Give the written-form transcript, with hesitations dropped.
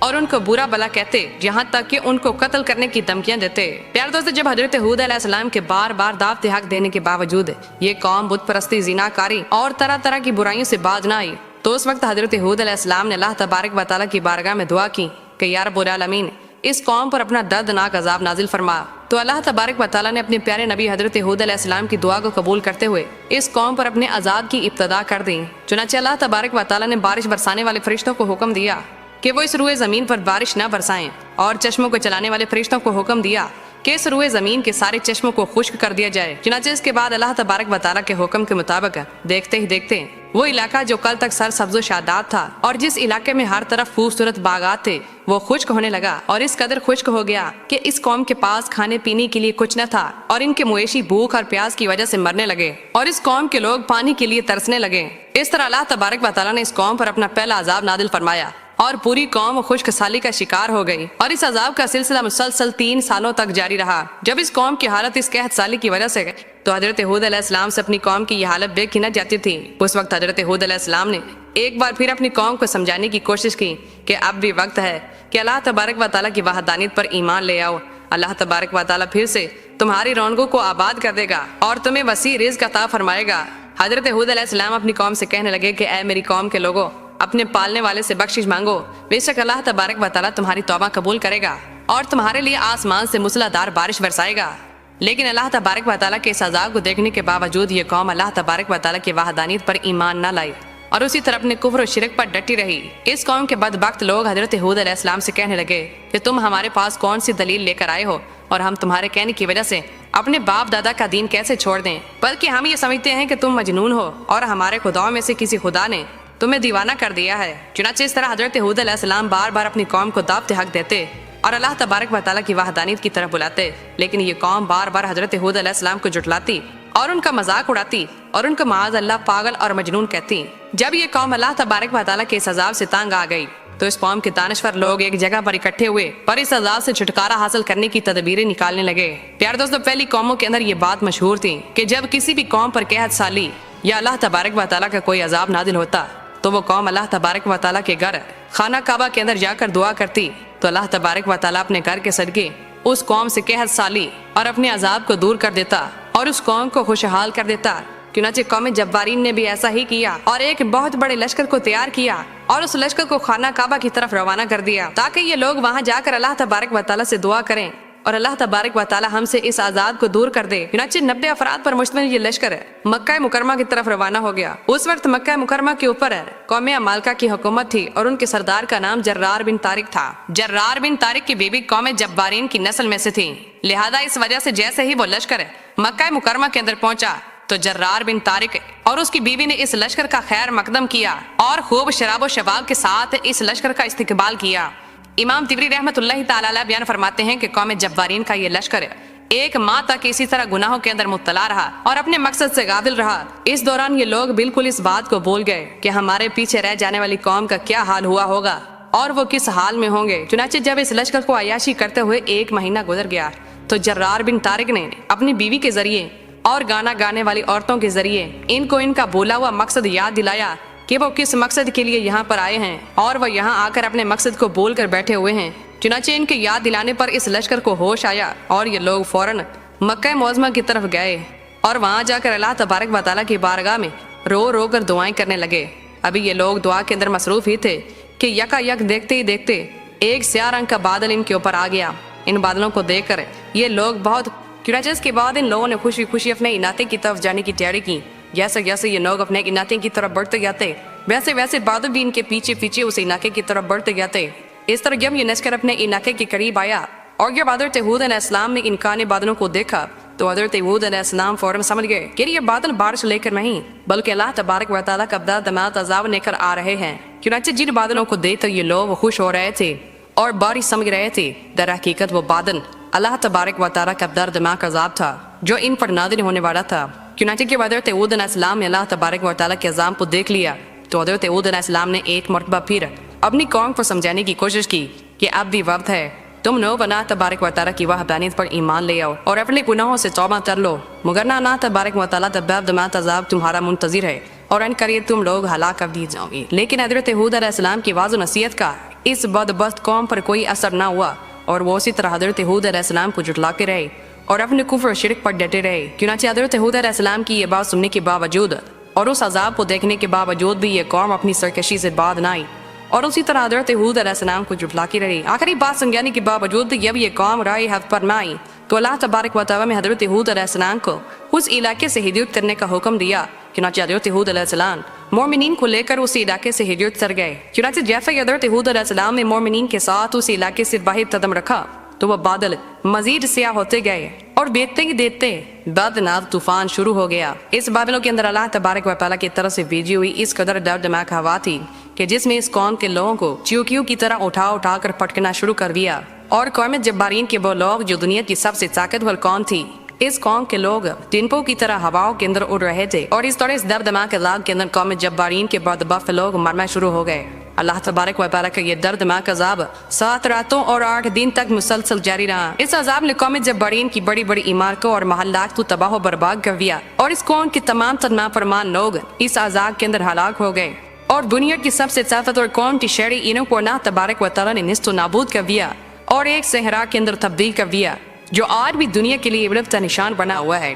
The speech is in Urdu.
اور ان کو برا بلا کہتے، یہاں تک کہ ان کو قتل کرنے کی دھمکیاں دیتے۔ پیارے دوستو، جب حضرت ہود علیہ السلام کے بار بار دعوت حق دینے کے باوجود یہ قوم بت پرستی، زنا کاری اور طرح طرح کی برائیوں سے باز نہ آئی، تو اس وقت حضرت ہود علیہ السلام نے اللہ تبارک و تعالیٰ کی بارگاہ میں دعا کی کہ یا رب العالمین، اس قوم پر اپنا دردناک عذاب نازل فرما۔ تو اللہ تبارک و تعالیٰ نے اپنے پیارے نبی حضرت ہود علیہ السلام کی دعا کو قبول کرتے ہوئے اس قوم پر اپنے عذاب کی ابتدا کر دی۔ چنانچہ اللہ تبارک و تعالیٰ نے بارش برسانے والے فرشتوں کو حکم دیا کہ وہ اس روئے زمین پر بارش نہ برسائیں، اور چشموں کو چلانے والے فرشتوں کو حکم دیا کہ اس روئے زمین کے سارے چشموں کو خشک کر دیا جائے۔ چنانچہ اس کے بعد اللہ تبارک و تعالیٰ کے حکم کے مطابق دیکھتے ہی دیکھتے وہ علاقہ جو کل تک سر سبز و شاداب تھا اور جس علاقے میں ہر طرف خوبصورت باغات تھے، وہ خشک ہونے لگا، اور اس قدر خشک ہو گیا کہ اس قوم کے پاس کھانے پینے کے لیے کچھ نہ تھا، اور ان کے مویشی بھوک اور پیاس کی وجہ سے مرنے لگے، اور اس قوم کے لوگ پانی کے لیے ترسنے لگے۔ اس طرح اللہ تبارک و تعالیٰ نے اس قوم پر اپنا پہلا عذاب نازل فرمایا، اور پوری قوم خشک سالی کا شکار ہو گئی، اور اس عذاب کا سلسلہ مسلسل 3 سالوں تک جاری رہا۔ جب اس قوم کی حالت اس قحط سالی کی وجہ سے تو حضرت ہود علیہ السلام سے اپنی قوم کی یہ حالت دیکھی نہ جاتی تھی۔ اس وقت حضرت ہود علیہ السلام نے ایک بار پھر اپنی قوم کو سمجھانے کی کوشش کی کہ اب بھی وقت ہے کہ اللہ تبارک و تعالیٰ کی وحدانیت پر ایمان لے آؤ۔ اللہ تبارک و تعالیٰ پھر سے تمہاری رونقوں کو آباد کر دے گا اور تمہیں وسیع رزق عطا فرمائے گا۔ حضرت ہود علیہ السلام اپنی قوم سے کہنے لگے کہ اے میری قوم کے لوگوں، اپنے پالنے والے سے بخشش مانگو، بے شک اللہ تبارک و تعالیٰ تمہاری توبہ قبول کرے گا اور تمہارے لیے آسمان سے موسلا دھار بارش برسائے گا۔ لیکن اللہ تبارک و تعالیٰ کے اس عذاب کو دیکھنے کے باوجود یہ قوم اللہ تبارک و تعالیٰ کی وحدانیت پر ایمان نہ لائی اور اسی طرح اپنے کفر و شرک پر ڈٹی رہی۔ اس قوم کے بدبخت لوگ حضرت ہود علیہ السلام سے کہنے لگے کہ تم ہمارے پاس کون سی دلیل لے کر آئے ہو اور ہم تمہارے کہنے کی وجہ سے اپنے باپ دادا کا دین کیسے چھوڑ دیں؟ بلکہ ہم یہ سمجھتے ہیں کہ تم مجنون ہو اور ہمارے خداؤں میں سے کسی خدا نے تمہیں دیوانہ کر دیا ہے۔ چنانچہ اس طرح حضرت ہود علیہ السلام بار بار اپنی قوم کو دعوت حق دیتے اور اللہ تبارک و تعالیٰ کی وحدانیت کی طرف بلاتے، لیکن یہ قوم بار بار حضرت ہود علیہ السلام کو جھٹلاتی اور ان کا مذاق اڑاتی اور ان کو معاذ اللہ پاگل اور مجنون کہتی۔ جب یہ قوم اللہ تبارک و تعالیٰ کے اس عذاب سے تنگ آ گئی تو اس قوم کے دانشور لوگ ایک جگہ پر اکٹھے ہوئے اور اس عذاب سے چھٹکارا حاصل کرنے کی تدبیریں نکالنے لگے۔ پیارے دوستو، پہلی قوموں کے اندر یہ بات مشہور تھی کہ جب کسی بھی قوم پر قحط سالی یا اللہ تبارک و تعالیٰ کا کوئی عذاب نازل ہوتا تو وہ قوم اللہ تبارک و تعالیٰ کے گھر خانہ کعبہ کے اندر جا کر دعا کرتی، تو اللہ تبارک و تعالیٰ اپنے گھر کے صدقے اس قوم سے قحط سالی اور اپنے عذاب کو دور کر دیتا اور اس قوم کو خوشحال کر دیتا۔ چنانچہ قوم جبارین نے بھی ایسا ہی کیا اور ایک بہت بڑے لشکر کو تیار کیا اور اس لشکر کو خانہ کعبہ کی طرف روانہ کر دیا تاکہ یہ لوگ وہاں جا کر اللہ تبارک و تعالیٰ سے دعا کریں اور اللہ تبارک و تعالیٰ ہم سے اس عذاب کو دور کر دے۔ چنانچہ 90 افراد پر مشتمل یہ لشکر مکہ مکرمہ کی طرف روانہ ہو گیا۔ اس وقت مکہ مکرمہ کے اوپر قوم عمالقہ کی حکومت تھی اور ان کے سردار کا نام جرار بن طارق تھا۔ جرار بن طارق کی بیوی قوم جبارین کی نسل میں سے تھی، لہذا اس وجہ سے جیسے ہی وہ لشکر مکہ مکرمہ کے اندر پہنچا تو جرار بن طارق اور اس کی بیوی نے اس لشکر کا خیر مقدم کیا اور خوب شراب و شباب کے ساتھ اس لشکر کا استقبال کیا۔ امام طبری رحمۃ اللہ تعالی علیہ بیان فرماتے ہیں کہ قوم جبارین کا یہ لشکر 1 ماہ تک اسی طرح گناہوں کے اندر مبتلا رہا اور اپنے مقصد سے غافل رہا۔ اس دوران یہ لوگ بالکل اس بات کو بھول گئے کہ ہمارے پیچھے رہ جانے والی قوم کا کیا حال ہوا ہوگا اور وہ کس حال میں ہوں گے۔ چنانچہ جب اس لشکر کو عیاشی کرتے ہوئے 1 مہینہ گزر گیا تو جرار بن طارق نے اپنی بیوی کے ذریعے اور گانا گانے والی عورتوں کے ذریعے ان کو ان کا بولا ہوا مقصد یاد دلایا کہ وہ کس مقصد کے لیے یہاں پر آئے ہیں اور وہ یہاں آ کر اپنے مقصد کو بول کر بیٹھے ہوئے ہیں۔ چنانچہ ان کے یاد دلانے پر اس لشکر کو ہوش آیا اور یہ لوگ فوراً مکہ معظمہ کی طرف گئے اور وہاں جا کر اللہ تبارک و تعالیٰ کی بارگاہ میں رو رو کر دعائیں کرنے لگے۔ ابھی یہ لوگ دعا کے اندر مصروف ہی تھے کہ یکا یک دیکھتے ہی دیکھتے ایک سیاہ رنگ کا بادل ان کے اوپر آ گیا۔ ان بادلوں کو دیکھ کر یہ لوگ بہت چنانچہ اس کے بعد ان لوگوں نے خوشی خوشی اپنے علاقے کی طرف جانے کی تیاری کی۔ جیسے جیسے یہ لوگ اپنے علاقے کی طرف بڑھتے جاتے ویسے ویسے بادل بھی ان کے پیچھے پیچھے اس علاقے کی طرف بڑھتے جاتے۔ اس طرح جب یہ لشکر اپنے علاقے کے قریب آیا اور جب حضرت ہود علیہ السلام نے ان کانے بادلوں کو دیکھا تو حضرت ہود علیہ السلام فوراً سمجھ گئے کہ یہ بادل بارش لے کر نہیں بلکہ اللہ تبارک و تعالیٰ کا دردناک عذاب لے کر آ رہے ہیں۔ چنانچہ جن بادلوں کو دیکھ کر یہ لوگ خوش ہو رہے تھے اور بارش سمجھ رہے تھے، در حقیقت وہ بادل اللہ تبارک و تعالیٰ کا دردناک عذاب تھا جو ان پر نازل ہونے والا تھا۔ چنانچہ کہ حضرت ہود علیہ السلام نے اللہ تبارک و تعالیٰ کے عذاب کو دیکھ لیا تو حضرت ہود علیہ السلام نے ایک مرتبہ پھر اپنی قوم کو سمجھانے کی کوشش کی کہ اب بھی وقت ہے، تم لوگ اللہ تبارک و تعالیٰ کی وحدانیت پر ایمان لے آؤ اور اپنے گناہوں سے توبہ کر لو، مگر اللہ تبارک و تعالیٰ دردناک عذاب تمہارا منتظر ہے اور ان قریب تم لوگ ہلاک کر دی جاؤ گی۔ لیکن حضرت ہود علیہ السلام کی واضح نصیحت کا اس بدبخت قوم پر کوئی اثر نہ ہوا اور وہ اسی طرح حضرت ہود علیہ السلام کو جھٹلاتے رہے اور اپنے کفر و شرک پر ڈٹے رہے۔ چنانچہ حضرت ہود علیہ السلام کی یہ بات سننے کے باوجود اور اس عذاب کو دیکھنے کے باوجود بھی یہ قوم اپنی سرکشی سے باز نہ آئی اور اسی طرح حضرت ہود علیہ السلام کو جھٹلاتی رہی۔ آخری بات سمجھانے کے باوجود بھی جب یہ قوم رائے حق پر نہ آئی تو اللہ تبارک و تعالیٰ نے حضرت ہود علیہ السلام کو اس علاقے سے ہجرت کرنے کا حکم دیا۔ چنانچہ حضرت ہود علیہ السلام مومنین کو لے کر اس علاقے سے ہجرت کر گئے۔ چنانچہ جیسے ہی حضرت ہود علیہ السلام نے مومنین کے ساتھ اس علاقے سے باہر قدم رکھا تو وہ بادل مزید سیاہ ہوتے گئے اور دیکھتے ہی دیکھتے دردناک طوفان شروع ہو گیا۔ اس بادلوں کے اندر اللہ تبارک و تعالیٰ کی طرف سے بھیجی ہوئی اس قدر دردناک ہوا تھی کہ جس میں اس قوم کے لوگوں کو چیوکیوں کی طرح اٹھا کر پٹکنا شروع کر دیا، اور قوم جبارین کے وہ لوگ جو دنیا کی سب سے طاقتور قوم تھی، اس قوم کے لوگ ٹنپوں کی طرح ہواؤں کے اندر اڑ رہے تھے، اور اس طرح اس دردناک عذاب کے اندر قوم جبارین کے بدبخت لوگ مرنا شروع ہو گئے۔ اللہ تبارک و تعالیٰ کا یہ دردناک عذاب 7 راتوں اور 8 دن تک مسلسل جاری رہا۔ اس عذاب نے قوم جبارین کی بڑی بڑی عمارتوں اور محلات کو تباہ و برباد کر دیا، اور اس قوم کے تمام نافرمان لوگ اس عذاب کے اندر ہلاک ہو گئے، اور دنیا کی سب سے طاقتور قوم کی شہری انہوں کو اللہ تبارک و تعالیٰ نے نیست و نابود کر دیا اور ایک صحرا کے اندر تبدیل کر دیا، جو آج بھی دنیا کے لیے عبرت کا نشان بنا ہوا ہے۔